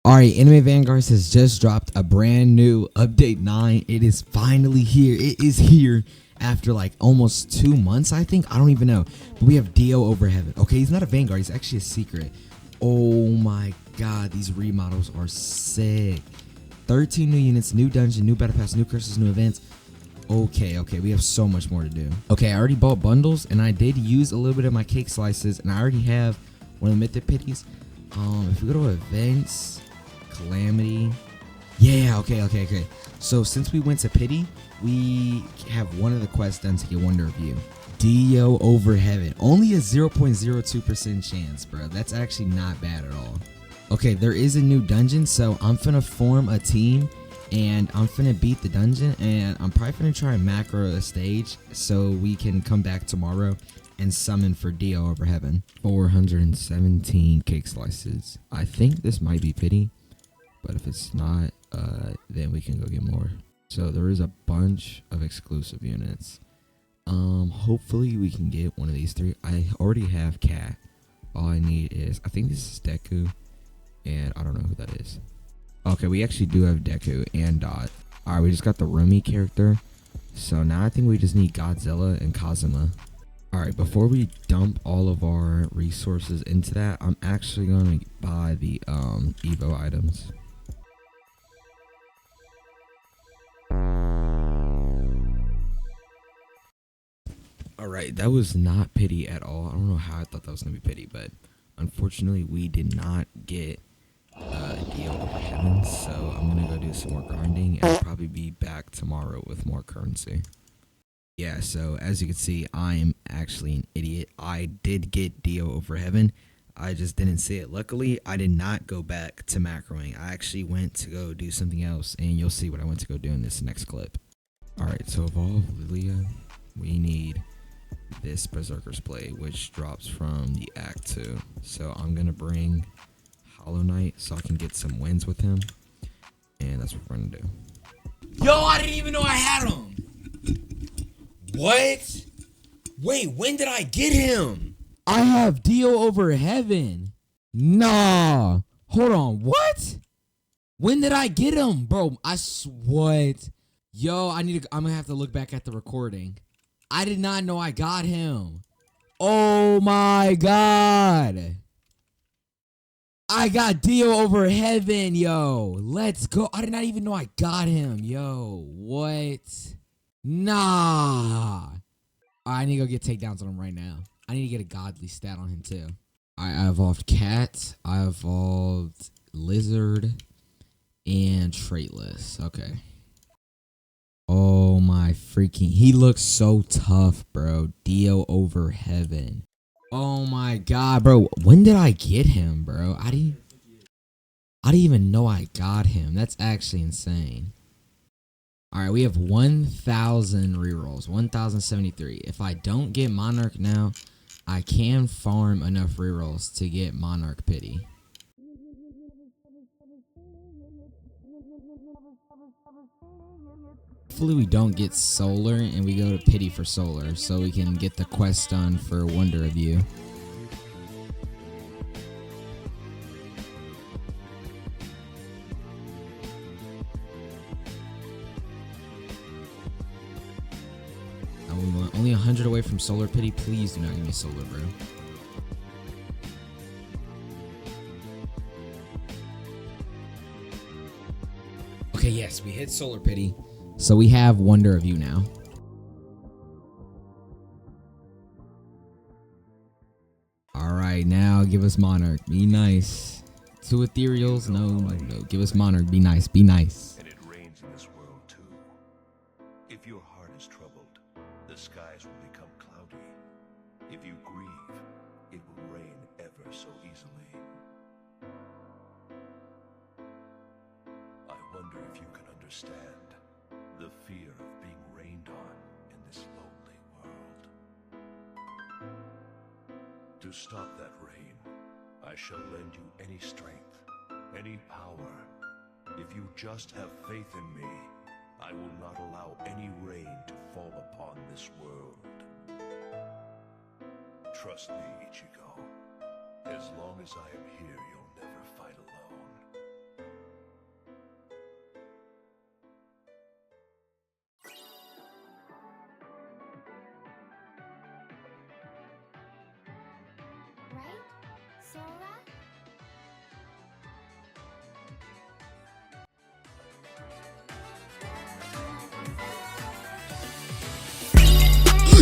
Alright, Anime Vanguards has just dropped a brand new update 9. It is finally here. It is here after like almost 2 months, I think. I don't even know. But we have Dio over heaven. Okay, he's not a Vanguard. He's actually a secret. Oh my god, these remodels are sick. 13 new units, new dungeon, new battle pass, new curses, new events. Okay, we have so much more to do. Okay, I already bought bundles, and I did use a little bit of my cake slices, and I already have one of the mythic pitties. If we go to events, calamity, yeah, okay. So since we went to pity, we have one of the quests done to get Wonder of You. Dio over heaven, only a 0.02% chance, bro. That's actually not bad at all. Okay, there is a new dungeon, so I'm finna form a team and I'm finna beat the dungeon, and I'm probably finna try and macro a stage so we can come back tomorrow and summon for Dio over heaven. 417 cake slices. I think this might be pity, but if it's not, then we can go get more. So there is a bunch of exclusive units. Hopefully we can get one of these three. I already have Cat. All I need is, I think this is Deku, and I don't know who that is. Okay, we actually do have Deku and Dot. Alright, we just got the Rumi character. So now I think we just need Godzilla and Kazuma. Alright, before we dump all of our resources into that, I'm actually going to buy the Evo items. Alright, that was not pity at all. I don't know how I thought that was going to be pity, but unfortunately we did not get Dio over heaven, so I'm gonna go do some more grinding and I'll probably be back tomorrow with more currency. Yeah, so as you can see, I am actually an idiot. I did get Dio over heaven. I just didn't see it. Luckily, I did not go back to macroing. I actually went to go do something else, and you'll see what I went to go do in this next clip. Alright, so Evolve Lilia, we need this Berserker's Blade, which drops from the Act 2. So I'm gonna bring Hollow Knight so I can get some wins with him, and that's what we're gonna do. Yo, I didn't even know I had him. What? Wait, when did I get him? I have Dio over heaven. Nah, hold on, what? When did I get him, bro? What? Yo, I'm gonna have to look back at the recording. I did not know I got him. Oh my god. I got Dio over heaven, yo. Let's go. I did not even know I got him, yo. What? Nah. I need to go get takedowns on him right now. I need to get a godly stat on him, too. I evolved Cat. I evolved Lizard. And Traitless. Okay. Oh, my freaking... He looks so tough, bro. Dio over heaven. Oh my god, bro. When did I get him, bro? I didn't even know I got him. That's actually insane. Alright, we have 1,000 rerolls. 1,073. If I don't get Monarch now, I can farm enough rerolls to get Monarch Pity. Hopefully we don't get Solar and we go to Pity for Solar so we can get the quest done for Wonder of You. I'm only 100 away from Solar Pity. Please do not give me Solar, bro. Okay, yes, we hit Solar Pity. So we have Wonder of You now. Alright, now give us Monarch. Be nice. 2 ethereals? No. Give us Monarch. Be nice. Be nice. And it rains in this world too. If your heart is troubled, the skies will become cloudy. If you grieve, it will rain ever so easily. I wonder if you can understand the fear of being rained on in this lonely world. To stop that rain, I shall lend you any strength, any power. If you just have faith in me, I will not allow any rain to fall upon this world. Trust me, Ichigo. As long as I am here, you'll never fight alone.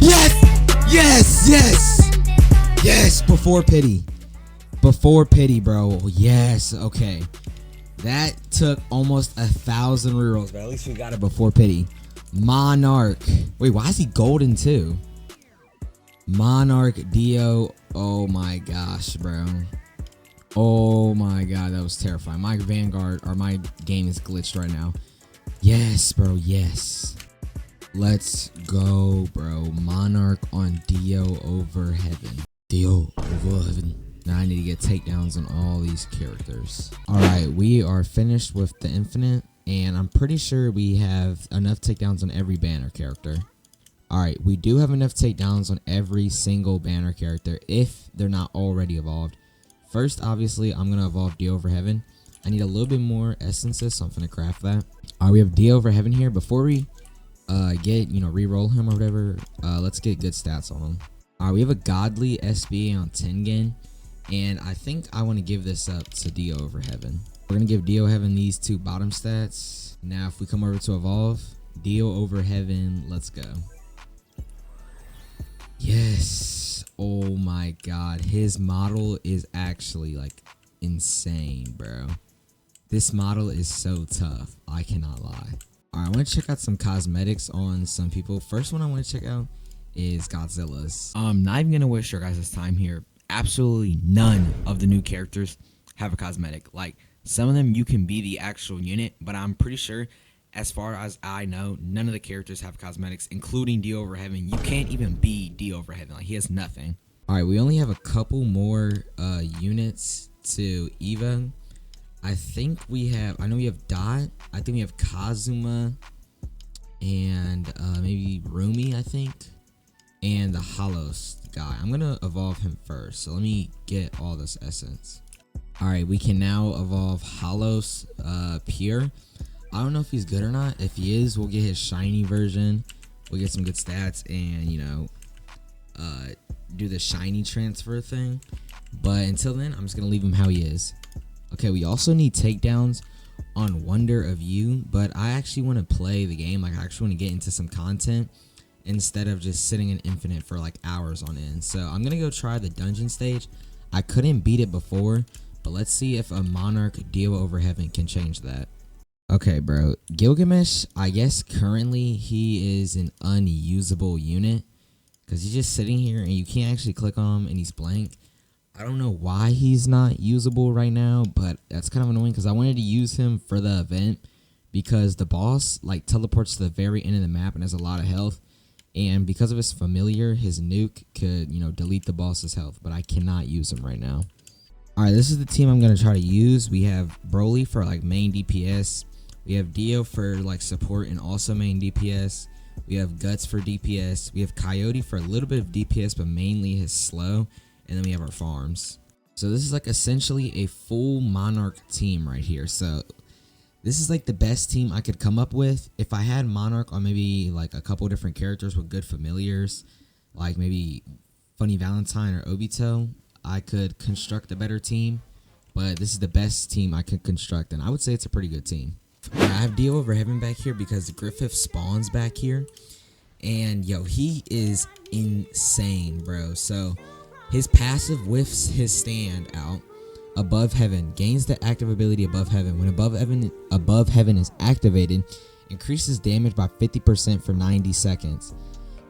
Yes! Yes! Yes! Yes! Before pity. Before pity, bro. Yes. Okay. That took almost 1,000 rerolls, but at least we got it before pity. Monarch. Wait, why is he golden too? Monarch Dio. Oh my gosh, bro. Oh my god, that was terrifying. My Vanguard, or my game is glitched right now. Yes, bro. Yes. Let's go, bro. Monarch on Dio over heaven. Dio over heaven. Now I need to get takedowns on all these characters. Alright, we are finished with the infinite, and I'm pretty sure we have enough takedowns on every banner character. Alright, we do have enough takedowns on every single banner character if they're not already evolved. First, obviously, I'm going to evolve Dio over heaven. I need a little bit more essences, so I'm going to craft that. Alright, we have Dio over heaven here. Before we re-roll him or whatever, let's get good stats on him. Alright, we have a godly SBA on Tengen, and I think I want to give this up to Dio over heaven. We're going to give Dio heaven these two bottom stats. Now, if we come over to evolve, Dio over heaven, let's go. Yes. Oh my god, his model is actually like insane, bro. This model is so tough, I cannot lie. Alright, I want to check out some cosmetics on some people. First one I want to check out is Godzilla's. I'm not even gonna waste your guys' time here. Absolutely none of the new characters have a cosmetic. Like, some of them you can be the actual unit, but I'm pretty sure, as far as I know, none of the characters have cosmetics, including Dio over heaven. You can't even be Dio over heaven. Like, he has nothing. Alright, we only have a couple more units to Eva. I know we have Dot. I think we have Kazuma and maybe Rumi, I think. And the Hollows guy. I'm gonna evolve him first. So let me get all this essence. Alright, we can now evolve Hollows Pure. I don't know if he's good or not. If he is, we'll get his shiny version. We'll get some good stats and, do the shiny transfer thing. But until then, I'm just going to leave him how he is. Okay, we also need takedowns on Wonder of You, but I actually want to play the game. Like, I actually want to get into some content instead of just sitting in Infinite for like hours on end. So I'm going to go try the dungeon stage. I couldn't beat it before, but let's see if a Monarch Dio over heaven can change that. Okay, bro. Gilgamesh, I guess currently he is an unusable unit because he's just sitting here and you can't actually click on him and he's blank. I don't know why he's not usable right now, but that's kind of annoying because I wanted to use him for the event because the boss like teleports to the very end of the map and has a lot of health. And because of his familiar, his nuke could, delete the boss's health, but I cannot use him right now. Alright, this is the team I'm going to try to use. We have Broly for like main DPS. We have Dio for like support and also main DPS. We have Guts for DPS. We have Coyote for a little bit of DPS, but mainly his slow. And then we have our farms. So this is like essentially a full Monarch team right here. So this is like the best team I could come up with. If I had Monarch on maybe like a couple different characters with good familiars, like maybe Funny Valentine or Obito, I could construct a better team. But this is the best team I could construct, and I would say it's a pretty good team. I have Dio over heaven back here because Griffith spawns back here. And yo, he is insane, bro. So his passive whiffs his stand out above heaven, gains the active ability above heaven. When above heaven is activated, increases damage by 50% for 90 seconds.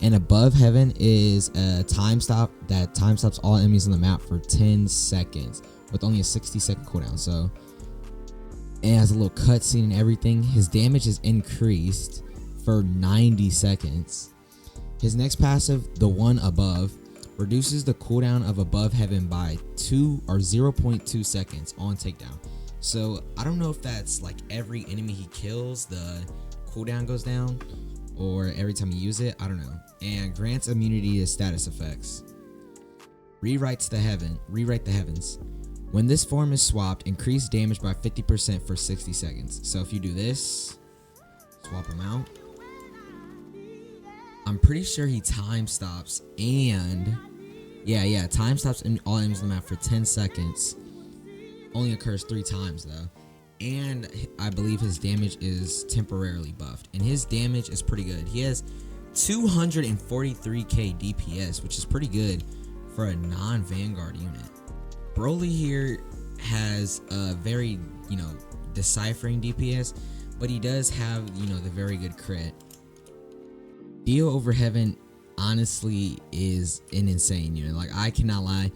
And above heaven is a time stop that time stops all enemies on the map for 10 seconds with only a 60-second cooldown. So it has a little cutscene and everything. His damage is increased for 90 seconds. His next passive, the one above, reduces the cooldown of above heaven by 0.2 seconds on takedown. So I don't know if that's like every enemy he kills, the cooldown goes down, or every time you use it, I don't know. And grants immunity to status effects. Rewrite the heavens. When this form is swapped, increase damage by 50% for 60 seconds. So if you do this, swap him out, I'm pretty sure he time stops and Yeah. Time stops all enemies on the map for 10 seconds. Only occurs 3 times though. And I believe his damage is temporarily buffed. And his damage is pretty good. He has 243k DPS, which is pretty good for a non-Vanguard unit. Broly here has a very, deciphering DPS, but he does have, the very good crit. Dio over Heaven honestly is an insane unit. Like, I cannot lie.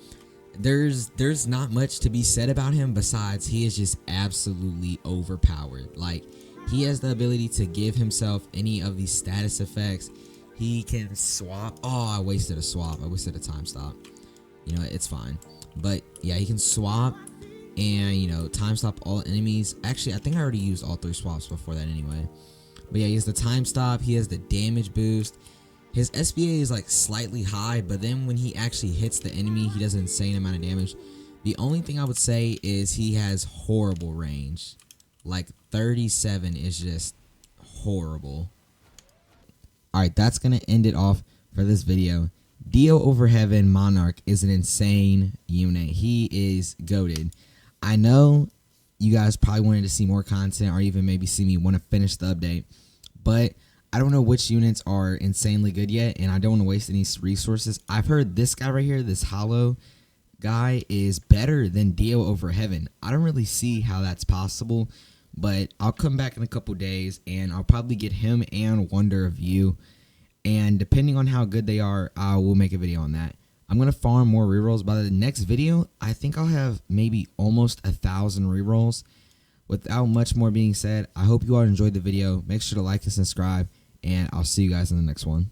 There's not much to be said about him besides he is just absolutely overpowered. Like, he has the ability to give himself any of these status effects. He can swap. Oh, I wasted a swap. I wasted a time stop. It's fine. But yeah, he can swap and, time stop all enemies. Actually, I think I already used all 3 swaps before that anyway. But yeah, he has the time stop. He has the damage boost. His SBA is like slightly high, but then when he actually hits the enemy, he does an insane amount of damage. The only thing I would say is he has horrible range. Like 37 is just horrible. Alright, that's going to end it off for this video. Dio over Heaven Monarch is an insane unit. He is goated. I know you guys probably wanted to see more content or even maybe see me want to finish the update, but I don't know which units are insanely good yet, and I don't want to waste any resources. I've heard this guy right here, this Hollow guy, is better than Dio over Heaven. I don't really see how that's possible, but I'll come back in a couple days, and I'll probably get him and Wonder of You, and depending on how good they are, I will make a video on that. I'm going to farm more rerolls. By the next video, I think I'll have maybe almost 1,000 rerolls. Without much more being said, I hope you all enjoyed the video. Make sure to like and subscribe, and I'll see you guys in the next one.